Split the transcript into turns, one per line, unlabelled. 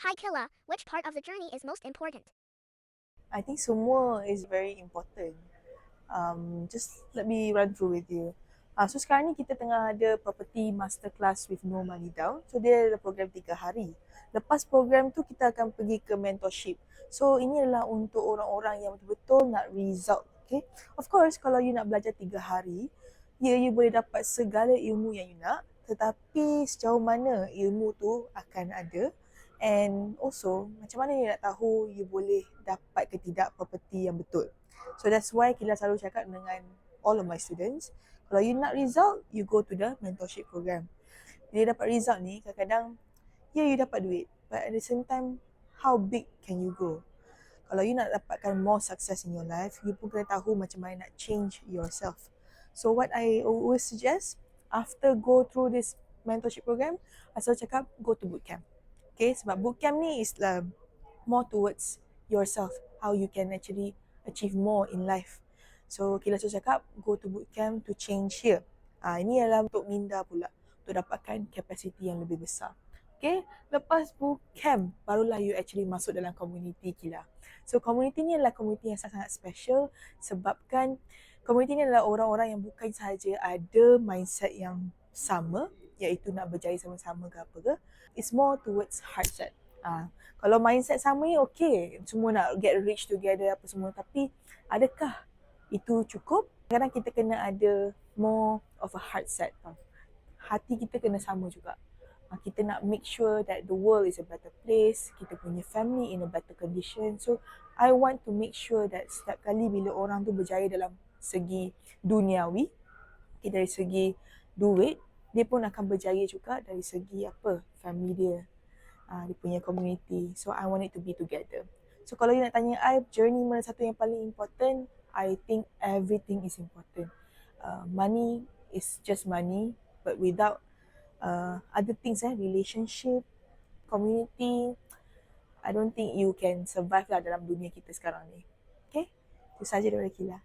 Hi Killa, which part of the journey is most important?
I think semua is very important. Just let me run through with you. So sekarang ni kita tengah ada property masterclass with no money down. So dia ada program 3 hari. Lepas program tu kita akan pergi ke mentorship. So ini adalah untuk orang-orang yang betul-betul nak result. Okay? Of course kalau you nak belajar 3 hari, you boleh dapat segala ilmu yang you nak. Tetapi sejauh mana ilmu tu akan ada, and also macam mana you nak tahu you boleh dapat ke tidak property yang betul. So that's why Kila selalu cakap dengan all of my students, kalau you nak result, you go to the mentorship program. Bila dapat result ni, kadang-kadang you dapat duit, but at the same time, how big can you go? Kalau you nak dapatkan more success in your life, you pun kena tahu macam mana nak change yourself. So what I always suggest, after go through this mentorship program, I selalu cakap go to bootcamp. Okay, sebab bootcamp ni is more towards yourself, how you can actually achieve more in life. So Kila selalu cakap go to bootcamp to change here. Ini adalah untuk minda pula, untuk dapatkan capacity yang lebih besar. Okay, lepas bootcamp barulah you actually masuk dalam community Kila. So community ni adalah community yang sangat-sangat special sebabkan community ni adalah orang-orang yang bukan sahaja ada mindset yang sama, iaitu nak berjaya sama-sama ke apa ke. It's more towards heart set. Kalau mindset sama ni okay, semua nak get rich together apa semua, tapi adakah itu cukup? Kadang kita kena ada more of a heart set. Hati kita kena sama juga. Kita nak make sure that the world is a better place, kita punya family in a better condition. So I want to make sure that setiap kali bila orang tu berjaya dalam segi duniawi, dari segi duit, dia pun akan berjaya juga dari segi apa, family dia, dia punya community. So I want it to be together. So kalau you nak tanya I, journey mana satu yang paling important, I think everything is important. Money is just money, but without other things, relationship, community, I don't think you can survive lah dalam dunia kita sekarang ni. Okay? Itu sahaja daripada Kila.